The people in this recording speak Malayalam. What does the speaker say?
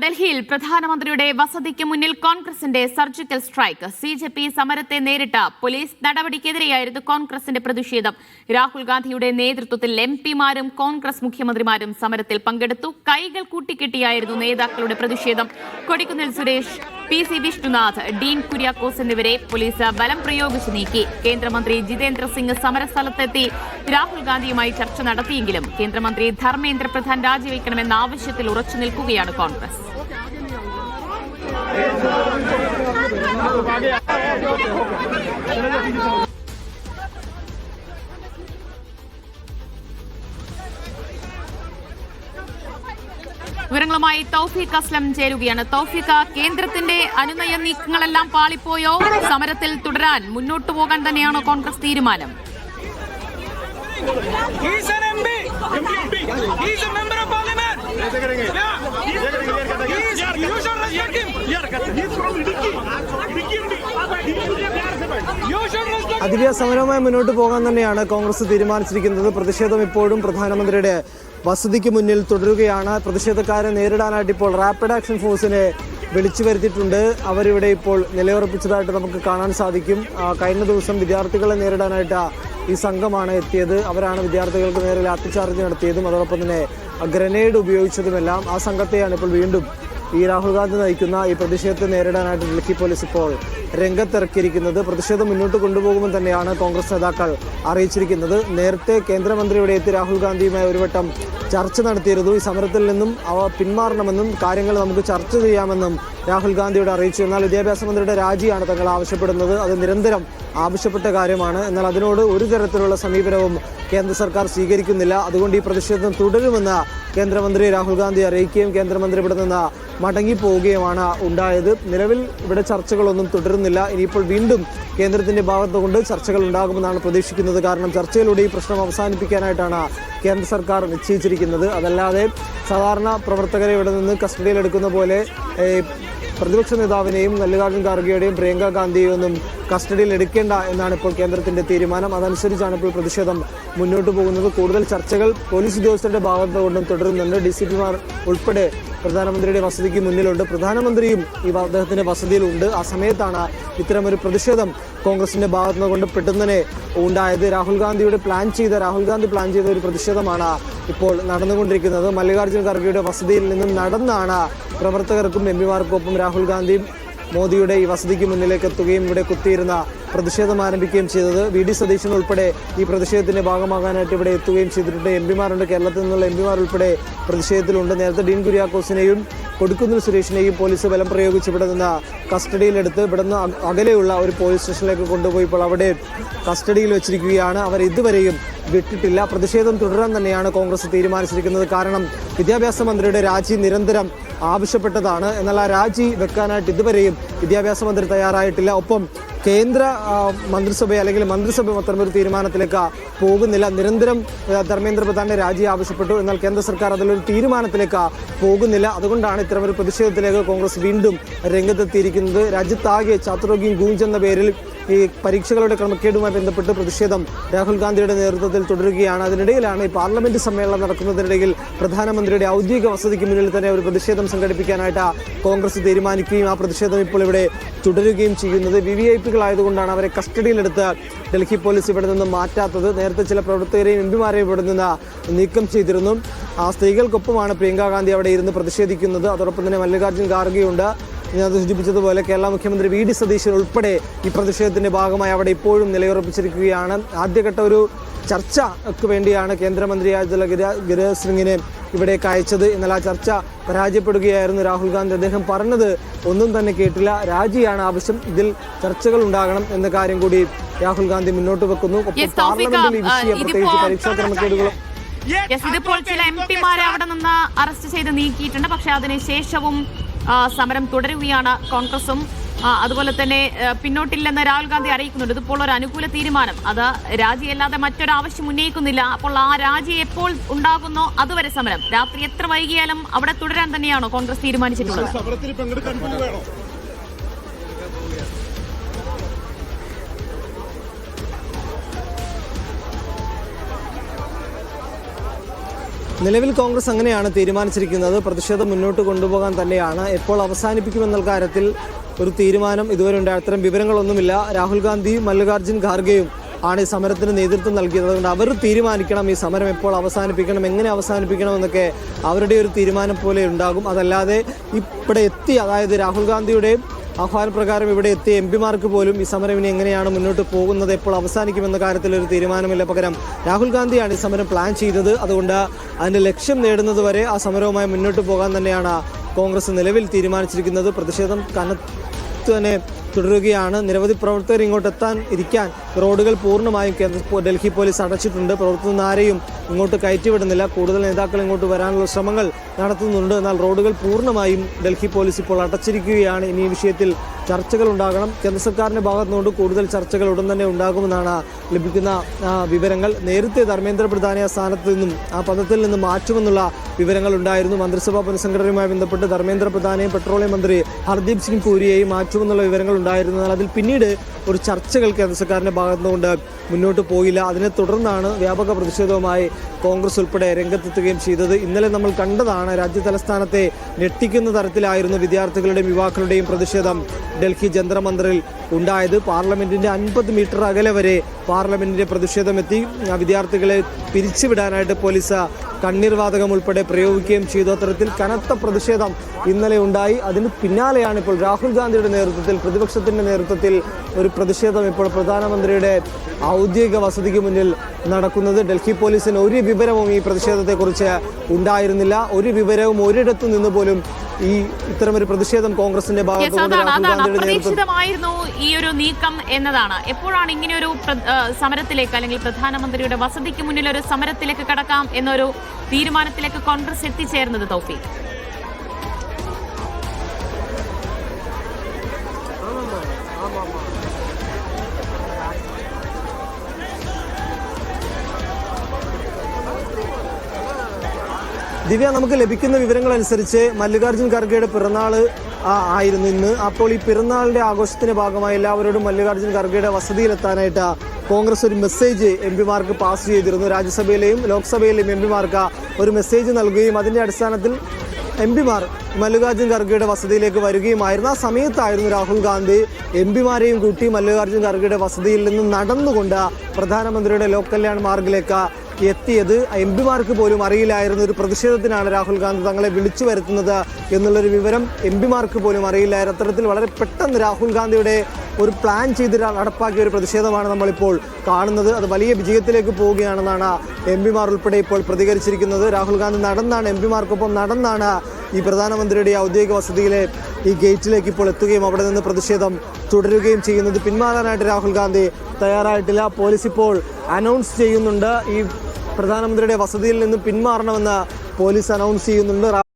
ഡൽഹിയിൽ പ്രധാനമന്ത്രിയുടെ വസതിക്ക് മുന്നിൽ കോൺഗ്രസിന്റെ സർജിക്കൽ സ്ട്രൈക്ക്. CJP സമരത്തെ നേരിട്ട പോലീസ് നടപടിക്കെതിരെയായിരുന്നു കോൺഗ്രസിന്റെ പ്രതിഷേധം. രാഹുൽ ഗാന്ധിയുടെ നേതൃത്വത്തിൽ MP-മാരും കോൺഗ്രസ് മുഖ്യമന്ത്രിമാരും സമരത്തിൽ പങ്കെടുത്തു. കൈകൾ കൂട്ടിക്കെട്ടിയായിരുന്നു നേതാക്കളുടെ പ്രതിഷേധം. കൊടിക്കുന്നിൽ സുരേഷ്, PC വിഷ്ണുനാഥ്, ഡീൻ കുര്യാക്കോസ് എന്നിവരെ പോലീസ് ബലം പ്രയോഗിച്ച് നീക്കി. കേന്ദ്രമന്ത്രി ജിതേന്ദ്ര സിംഗ് സമരസ്ഥലത്തെത്തി രാഹുൽ ഗാന്ധിയുമായി ചർച്ച നടത്തിയെങ്കിലും കേന്ദ്രമന്ത്രി ധർമ്മേന്ദ്ര പ്രധാൻ രാജിവെക്കണമെന്ന ആവശ്യത്തിൽ ഉറച്ചു നിൽക്കുകയാണ് കോൺഗ്രസ്. വിവരങ്ങളുമായി തൗഫീഖ് അസ്ലം ചേരുകയാണ്. തൗഫീഖ്, കേന്ദ്രത്തിന്റെ അനുനയ നീക്കങ്ങളെല്ലാം പാളിപ്പോയോ? സമരത്തിൽ തുടരാൻ മുന്നോട്ടു പോകാൻ തന്നെയാണോ കോൺഗ്രസ് തീരുമാനം? അതിവ്യ സമരവുമായി മുന്നോട്ട് പോകാൻ തന്നെയാണ് കോൺഗ്രസ് തീരുമാനിച്ചിരിക്കുന്നത്. പ്രതിഷേധം ഇപ്പോഴും പ്രധാനമന്ത്രിയുടെ വസതിക്ക് മുന്നിൽ തുടരുകയാണ്. പ്രതിഷേധക്കാരെ നേരിടാനായിട്ട് ഇപ്പോൾ റാപ്പിഡ് ആക്ഷൻ ഫോഴ്സിനെ വിളിച്ചു വരുത്തിയിട്ടുണ്ട്. അവരിവിടെ ഇപ്പോൾ നിലയുറപ്പിച്ചതായിട്ട് നമുക്ക് കാണാൻ സാധിക്കും. കഴിഞ്ഞ ദിവസം വിദ്യാർത്ഥികളെ നേരിടാനായിട്ട് ഈ സംഘമാണ് എത്തിയത്. അവരാണ് വിദ്യാർത്ഥികൾക്ക് നേരെ ലാത്തിചാർജ് നടത്തിയതും അതോടൊപ്പം തന്നെ ഗ്രനേഡ് ഉപയോഗിച്ചതുമെല്ലാം. ആ സംഘത്തെയാണ് ഇപ്പോൾ വീണ്ടും ഈ രാഹുൽ ഗാന്ധി നയിക്കുന്ന ഈ പ്രതിഷേധത്തെ നേരിടാനായിട്ട് ഡൽഹി പോലീസ് ഇപ്പോൾ രംഗത്തിറക്കിയിരിക്കുന്നത്. പ്രതിഷേധം മുന്നോട്ട് കൊണ്ടുപോകുമെന്ന് തന്നെയാണ് കോൺഗ്രസ് നേതാക്കൾ അറിയിച്ചിരിക്കുന്നത്. നേരത്തെ കേന്ദ്രമന്ത്രി ഇവിടെ എത്തി രാഹുൽ ഗാന്ധിയുമായി ഒരു വട്ടം ചർച്ച നടത്തിയിരുന്നു. ഈ സമരത്തിൽ നിന്നും അവ പിന്മാറണമെന്നും കാര്യങ്ങൾ നമുക്ക് ചർച്ച ചെയ്യാമെന്നും രാഹുൽ ഗാന്ധിയോട് അറിയിച്ചു. എന്നാൽ വിദ്യാഭ്യാസ മന്ത്രിയുടെ രാജിയാണ് തങ്ങൾ ആവശ്യപ്പെടുന്നത്. അത് നിരന്തരം ആവശ്യപ്പെട്ട കാര്യമാണ്. എന്നാൽ അതിനോട് ഒരു തരത്തിലുള്ള സമീപനവും കേന്ദ്ര സർക്കാർ സ്വീകരിക്കുന്നില്ല. അതുകൊണ്ട് ഈ പ്രതിഷേധം തുടരുമെന്ന് കേന്ദ്രമന്ത്രി രാഹുൽ ഗാന്ധി അറിയിക്കുകയും കേന്ദ്രമന്ത്രി ഇവിടെ നിന്ന് മടങ്ങിപ്പോവുകയുമാണ് ഉണ്ടായത്. നിലവിൽ ഇവിടെ ചർച്ചകളൊന്നും തുടരുന്നില്ല. ഇനിയിപ്പോൾ വീണ്ടും കേന്ദ്രത്തിന്റെ ഭാഗത്തുകൊണ്ട് ചർച്ചകൾ ഉണ്ടാകുമെന്നാണ് പ്രതീക്ഷിക്കുന്നത്. കാരണം ചർച്ചയിലൂടെ ഈ പ്രശ്നം അവസാനിപ്പിക്കാനായിട്ടാണ് കേന്ദ്ര സർക്കാർ നിശ്ചയിച്ചിരിക്കുന്നത്. അതല്ലാതെ സാധാരണ പ്രവർത്തകരെ ഇവിടെ നിന്ന് കസ്റ്റഡിയിലെടുക്കുന്ന പോലെ പ്രതിപക്ഷ നേതാവിനെയും മല്ലികാർജ്ജുൻ ഖാർഗെയുടെയും പ്രിയങ്ക ഗാന്ധിയെയും ഒന്നും കസ്റ്റഡിയിൽ എടുക്കേണ്ട എന്നാണ് ഇപ്പോൾ കേന്ദ്രത്തിന്റെ തീരുമാനം. അതനുസരിച്ചാണ് ഇപ്പോൾ പ്രതിഷേധം മുന്നോട്ട് പോകുന്നത്. കൂടുതൽ ചർച്ചകൾ പോലീസ് ഉദ്യോഗസ്ഥരുടെ ഭാഗത്തു കൊണ്ടും തുടരുന്നുണ്ട്. DCP-മാർ ഉൾപ്പെടെ പ്രധാനമന്ത്രിയുടെ വസതിക്ക് മുന്നിലുണ്ട്. പ്രധാനമന്ത്രിയും ഈ അദ്ദേഹത്തിന്റെ വസതിയിലുണ്ട്. ആ സമയത്താണ് ഇത്തരമൊരു പ്രതിഷേധം കോൺഗ്രസിന്റെ ഭാഗത്തുനിന്ന് കൊണ്ട് പെട്ടെന്ന് ഉണ്ടായത്. രാഹുൽ ഗാന്ധി പ്ലാൻ ചെയ്ത ഒരു പ്രതിഷേധമാണ് ഇപ്പോൾ നടന്നുകൊണ്ടിരിക്കുന്നത്. മല്ലികാർജ്ജുൻ ഖാർഗെയുടെ വസതിയിൽ നിന്നും നടന്നാണ് പ്രവർത്തകർക്കും MP-മാർക്കും ഒപ്പം രാഹുൽ ഗാന്ധിയും മോദിയുടെ ഈ വസതിക്ക് മുന്നിലേക്ക് എത്തുകയും ഇവിടെ കുത്തിയിരുന്ന പ്രതിഷേധം ആരംഭിക്കുകയും ചെയ്തത്. VD സതീശൻ ഉൾപ്പെടെ ഈ പ്രതിഷേധത്തിന്റെ ഭാഗമാകാനായിട്ട് ഇവിടെ എത്തുകയും ചെയ്തിട്ടുണ്ട്. MP-മാരുണ്ട്, കേരളത്തിൽ നിന്നുള്ള MP-മാർ ഉൾപ്പെടെ പ്രതിഷേധത്തിലുണ്ട്. നേരത്തെ ഡീൻ കുര്യാക്കോസിനെയും കൊടിക്കുന്നിൽ സുരേഷിനെയും പോലീസ് ബലം പ്രയോഗിച്ച് ഇവിടെ നിന്ന് കസ്റ്റഡിയിലെടുത്ത് ഇവിടെ നിന്ന് അകലെയുള്ള ഒരു പോലീസ് സ്റ്റേഷനിലേക്ക് കൊണ്ടുപോയി ഇപ്പോൾ അവിടെ കസ്റ്റഡിയിൽ വെച്ചിരിക്കുകയാണ്. അവർ ഇതുവരെയും വിട്ടിട്ടില്ല. പ്രതിഷേധം തുടരാൻ തന്നെയാണ് കോൺഗ്രസ് തീരുമാനിച്ചിരിക്കുന്നത്. കാരണം വിദ്യാഭ്യാസ മന്ത്രിയുടെ രാജി നിരന്തരം ആവശ്യപ്പെട്ടതാണ്. എന്നാൽ ആ രാജി വെക്കാനായിട്ട് ഇതുവരെയും വിദ്യാഭ്യാസ മന്ത്രി തയ്യാറായിട്ടില്ല. ഒപ്പം കേന്ദ്ര മന്ത്രിസഭ അല്ലെങ്കിൽ മന്ത്രിസഭ അത്തരമൊരു തീരുമാനത്തിലേക്ക് പോകുന്നില്ല. നിരന്തരം ധർമ്മേന്ദ്ര പ്രധാന്റെ രാജി ആവശ്യപ്പെട്ടു. എന്നാൽ കേന്ദ്ര സർക്കാർ അതിലൊരു തീരുമാനത്തിലേക്ക് പോകുന്നില്ല. അതുകൊണ്ടാണ് ഇത്തരമൊരു പ്രതിഷേധത്തിലേക്ക് കോൺഗ്രസ് വീണ്ടും രംഗത്തെത്തിയിരിക്കുന്നത്. രാജ്യത്താകെ ഛാത്രോഗി ഗൂഞ്ച് എന്ന പേരിൽ ഈ പരീക്ഷകളുടെ ക്രമക്കേടുമായി ബന്ധപ്പെട്ട് പ്രതിഷേധം രാഹുൽ ഗാന്ധിയുടെ നേതൃത്വത്തിൽ തുടരുകയാണ്. അതിനിടയിലാണ് ഈ പാർലമെന്റ് സമ്മേളനം നടക്കുന്നതിനിടയിൽ പ്രധാനമന്ത്രിയുടെ ഔദ്യോഗിക വസതിക്ക് മുന്നിൽ തന്നെ ഒരു പ്രതിഷേധം സംഘടിപ്പിക്കാനായിട്ട് കോൺഗ്രസ് തീരുമാനിക്കുകയും ആ പ്രതിഷേധം ഇപ്പോൾ ഇവിടെ തുടരുകയും ചെയ്യുന്നത്. VVIP-കളായതുകൊണ്ടാണ് അവരെ കസ്റ്റഡിയിലെടുത്ത് ഡൽഹി പോലീസ് ഇവിടെ നിന്ന് മാറ്റാത്തത്. നേരത്തെ ചില പ്രവർത്തകരെയും MP-മാരെയും ഇവിടെ നിന്ന് നീക്കം ചെയ്തിരുന്നു. ആ സ്ത്രീകൾക്കൊപ്പമാണ് പ്രിയങ്ക ഗാന്ധി അവിടെ ഇരുന്ന് പ്രതിഷേധിക്കുന്നത്. അതോടൊപ്പം തന്നെ മല്ലികാർജ്ജുൻ ഖാർഗെയുണ്ട്. ഞാൻ സൂചിപ്പിച്ചതുപോലെ കേരള മുഖ്യമന്ത്രി VD സതീശൻ ഉൾപ്പെടെ ഈ പ്രതിഷേധത്തിന്റെ ഭാഗമായി അവിടെ ഇപ്പോഴും നിലയുറപ്പിച്ചിരിക്കുകയാണ്. ആദ്യഘട്ട ഒരു ചർച്ചയ്ക്ക് വേണ്ടിയാണ് കേന്ദ്രമന്ത്രിയായിട്ടുള്ള ഗിരിരാജ് സിംഗിനെ ഇവിടേക്ക് അയച്ചത്. എന്നാൽ ആ ചർച്ച പരാജയപ്പെടുകയായിരുന്നു രാഹുൽ ഗാന്ധി. അദ്ദേഹം പറഞ്ഞത് ഒന്നും തന്നെ കേട്ടില്ല. രാജിയാണ് ആവശ്യം, ഇതിൽ ചർച്ചകൾ ഉണ്ടാകണം എന്ന കാര്യം കൂടി രാഹുൽ ഗാന്ധി മുന്നോട്ട് വെക്കുന്നു. പാർലമെന്റിൽ ഈ വിഷയം പ്രത്യേകിച്ച് പരീക്ഷാ ക്രമക്കേടുകൾ ഇതിപ്പോൾ ചില MP-മാരെ അവിടെ നിന്ന് അറസ്റ്റ് ചെയ്ത് നീക്കിയിട്ടുണ്ട്. പക്ഷെ അതിനുശേഷവും സമരം തുടരുകയാണ് കോൺഗ്രസും. അതുപോലെ തന്നെ പിന്നോട്ടില്ലെന്ന് രാഹുൽ ഗാന്ധി അറിയിക്കുന്നുണ്ട്. ഇതിപ്പോൾ ഒരു അനുകൂല തീരുമാനം, അത് രാജിയല്ലാതെ മറ്റൊരാവശ്യം ഉന്നയിക്കുന്നില്ല. അപ്പോൾ ആ രാജി എപ്പോൾ ഉണ്ടാകുന്നോ അതുവരെ സമരം, രാത്രി എത്ര വൈകിയാലും അവിടെ തുടരാൻ തന്നെയാണോ കോൺഗ്രസ് തീരുമാനിച്ചിട്ടുള്ളത്? നിലവിൽ കോൺഗ്രസ് അങ്ങനെയാണ് തീരുമാനിച്ചിരിക്കുന്നത്. പ്രതിഷേധം മുന്നോട്ട് കൊണ്ടുപോകാൻ തന്നെയാണ്. എപ്പോൾ അവസാനിപ്പിക്കുമെന്ന കാര്യത്തിൽ ഒരു തീരുമാനം ഇതുവരെ ഉണ്ടായ അത്തരം വിവരങ്ങളൊന്നുമില്ല. രാഹുൽ ഗാന്ധിയും മല്ലികാർജ്ജുൻ ഖാർഗെയും ആണ് ഈ സമരത്തിന് നേതൃത്വം നൽകിയത്. അതുകൊണ്ട് അവർ തീരുമാനിക്കണം ഈ സമരം എപ്പോൾ അവസാനിപ്പിക്കണം, എങ്ങനെ അവസാനിപ്പിക്കണം എന്നൊക്കെ അവരുടെ ഒരു തീരുമാനം പോലെ ഉണ്ടാകും. അതല്ലാതെ ഇവിടെ എത്തി, അതായത് രാഹുൽ ഗാന്ധിയുടെയും ആഹ്വാനപ്രകാരം ഇവിടെ എത്തിയ എംപിമാർക്ക് പോലും ഈ സമരം ഇനി എങ്ങനെയാണ് മുന്നോട്ട് പോകുന്നത്, എപ്പോൾ അവസാനിക്കുമെന്ന കാര്യത്തിൽ ഒരു തീരുമാനമില്ല. പകരം രാഹുൽ ഗാന്ധിയാണ് ഈ സമരം പ്ലാൻ ചെയ്തത്. അതുകൊണ്ട് അതിൻ്റെ ലക്ഷ്യം നേടുന്നത് വരെ ആ സമരവുമായി മുന്നോട്ട് പോകാൻ തന്നെയാണ് കോൺഗ്രസ് നിലവിൽ തീരുമാനിച്ചിരിക്കുന്നത്. പ്രതിഷേധം കനത്തു തന്നെ തുടരുകയാണ്. നിരവധി പ്രവർത്തകർ ഇങ്ങോട്ട് ഇരിക്കാൻ റോഡുകൾ പൂർണ്ണമായും ഡൽഹി പോലീസ് അടച്ചിട്ടുണ്ട്. പ്രവർത്തനം ആരെയും ഇങ്ങോട്ട് കയറ്റിവിടുന്നില്ല. കൂടുതൽ നേതാക്കൾ ഇങ്ങോട്ട് വരാനുള്ള ശ്രമങ്ങൾ നടത്തുന്നുണ്ട്. എന്നാൽ റോഡുകൾ പൂർണ്ണമായും ഡൽഹി പോലീസ് ഇപ്പോൾ അടച്ചിരിക്കുകയാണ്. ഇനി ഈ വിഷയത്തിൽ ചർച്ചകൾ ഉണ്ടാകണം. കേന്ദ്ര സർക്കാരിന്റെ ഭാഗത്തുനിന്നുകൊണ്ട് കൂടുതൽ ചർച്ചകൾ ഉടൻ തന്നെ ഉണ്ടാകുമെന്നാണ് ലഭിക്കുന്ന വിവരങ്ങൾ. നേരത്തെ ധർമ്മേന്ദ്ര പ്രധാനെ സ്ഥാനത്ത് നിന്നും ആ പദത്തിൽ നിന്ന് മാറ്റുമെന്നുള്ള വിവരങ്ങൾ ഉണ്ടായിരുന്നു. മന്ത്രിസഭാ പുനഃസംഘടനയുമായി ബന്ധപ്പെട്ട് ധർമ്മേന്ദ്ര പ്രധാനെയും പെട്രോളിയം മന്ത്രി ഹർദീപ് സിംഗ് പുരിയെയും മാറ്റുമെന്നുള്ള വിവരങ്ങൾ ഉണ്ടായിരുന്നു. എന്നാൽ അതിൽ പിന്നീട് ഒരു ചർച്ചകൾ കേന്ദ്ര സർക്കാരിന്റെ ഭാഗത്തുനിന്നുകൊണ്ട് മുന്നോട്ട് പോയില്ല. അതിനെ തുടർന്നാണ് വ്യാപക പ്രതിഷേധവുമായി കോൺഗ്രസ് ഉൾപ്പെടെ രംഗത്തെത്തുകയും ചെയ്തത്. ഇന്നലെ നമ്മൾ കണ്ടതാണ്, രാജ്യ തലസ്ഥാനത്തെ ഞെട്ടിക്കുന്ന തരത്തിലായിരുന്നു വിദ്യാർത്ഥികളുടെയും യുവാക്കളുടെയും പ്രതിഷേധം ഡൽഹി ജന്തർ മന്ദിറിൽ ഉണ്ടായത്. പാർലമെന്റിന്റെ 50 മീറ്റർ അകലെ വരെ പാർലമെന്റിന്റെ പ്രതിഷേധമെത്തി. വിദ്യാർത്ഥികളെ പിരിച്ചുവിടാനായിട്ട് പോലീസ് കണ്ണീർ വാതകം ഉൾപ്പെടെ പ്രയോഗിക്കുകയും ചെയ്തു. അത്തരത്തിൽ കനത്ത പ്രതിഷേധം ഇന്നലെ ഉണ്ടായി. അതിന് പിന്നാലെയാണ് ഇപ്പോൾ രാഹുൽ ഗാന്ധിയുടെ നേതൃത്വത്തിൽ, പ്രതിപക്ഷത്തിന്റെ നേതൃത്വത്തിൽ ഒരു പ്രതിഷേധം ഇപ്പോൾ പ്രധാനമന്ത്രിയുടെ ഔദ്യോഗിക വസതിക്ക് മുന്നിൽ നടക്കുന്നത്. ഡൽഹി പോലീസിന് ഒരു വിവരവും ഈ പ്രതിഷേധത്തെക്കുറിച്ച് ഉണ്ടായിരുന്നില്ല. ഒരു വിവരവും ഒരിടത്തു നിന്ന് പോലും ഇത്തരമൊരു പ്രതിഷേധം കോൺഗ്രസിന്റെ പ്രതീക്ഷിതമായിരുന്നു ഈ ഒരു നീക്കം എന്നതാണ്. എപ്പോഴാണ് ഇങ്ങനെ ഒരു സമരത്തിലേക്ക്, അല്ലെങ്കിൽ പ്രധാനമന്ത്രിയുടെ വസതിക്ക് മുന്നിൽ ഒരു സമരത്തിലേക്ക് കടക്കാം എന്നൊരു തീരുമാനത്തിലേക്ക് കോൺഗ്രസ് എത്തിച്ചേർന്നത് തൗഫീഖ്? ദിവ്യ, നമുക്ക് ലഭിക്കുന്ന വിവരങ്ങൾ അനുസരിച്ച് മല്ലികാർജ്ജുൻ ഖാർഗെയുടെ പിറന്നാൾ ആയിരുന്നു ഇന്ന്. അപ്പോൾ ഈ പിറന്നാളിന്റെ ആഘോഷത്തിന്റെ ഭാഗമായി എല്ലാവരോടും മല്ലികാർജ്ജുൻ ഖാർഗെയുടെ വസതിയിലെത്താനായിട്ട് കോൺഗ്രസ് ഒരു മെസ്സേജ് എംപിമാർക്ക് പാസ് ചെയ്തിരുന്നു. രാജ്യസഭയിലെയും ലോക്സഭയിലെയും എംപിമാർക്ക് ഒരു മെസ്സേജ് നൽകുകയും അതിന്റെ അടിസ്ഥാനത്തിൽ എംപിമാർ മല്ലികാർജ്ജുൻ ഖാർഗെയുടെ വസതിയിലേക്ക് വരികയുമായിരുന്നു. ആ സമയത്തായിരുന്നു രാഹുൽ ഗാന്ധി എംപിമാരെയും കൂട്ടി മല്ലികാർജ്ജുൻ ഖാർഗെയുടെ വസതിയിൽ നിന്ന് നടന്നുകൊണ്ട് പ്രധാനമന്ത്രിയുടെ ലോക് കല്യാൺ മാർഗിലേക്ക് എത്തിയത്. എംപിമാർക്ക് പോലും അറിയില്ലായിരുന്നു ഒരു പ്രതിഷേധത്തിനാണ് രാഹുൽ ഗാന്ധി തങ്ങളെ വിളിച്ചു വരുത്തുന്നത് എന്നുള്ളൊരു വിവരം എംപിമാർക്ക് പോലും അറിയില്ലായിരുന്നു. അത്തരത്തിൽ വളരെ പെട്ടെന്ന് രാഹുൽ ഗാന്ധിയുടെ ഒരു പ്ലാൻ ചെയ്ത് നടപ്പാക്കിയ ഒരു പ്രതിഷേധമാണ് നമ്മളിപ്പോൾ കാണുന്നത്. അത് വലിയ വിജയത്തിലേക്ക് പോവുകയാണെന്നാണ് എംപിമാർ ഉൾപ്പെടെ ഇപ്പോൾ പ്രതികരിച്ചിരിക്കുന്നത്. രാഹുൽ ഗാന്ധി നടന്നാണ്, എംപിമാർക്കൊപ്പം നടന്നാണ് ഈ പ്രധാനമന്ത്രിയുടെ ഔദ്യോഗിക വസതിയിലെ ഈ ഗേറ്റിലേക്ക് ഇപ്പോൾ എത്തുകയും അവിടെ നിന്ന് പ്രതിഷേധം തുടരുകയും ചെയ്യുന്നത്. പിന്മാറാനായിട്ട് രാഹുൽ ഗാന്ധി തയ്യാറായിട്ടില്ല. പോലീസ് ഇപ്പോൾ അനൗൺസ് ചെയ്യുന്നുണ്ട്, ഈ പ്രധാനമന്ത്രിയുടെ വസതിയിൽ നിന്ന് പിന്മാറണമെന്ന് പോലീസ് അനൗൺസ് ചെയ്യുന്നുണ്ട്.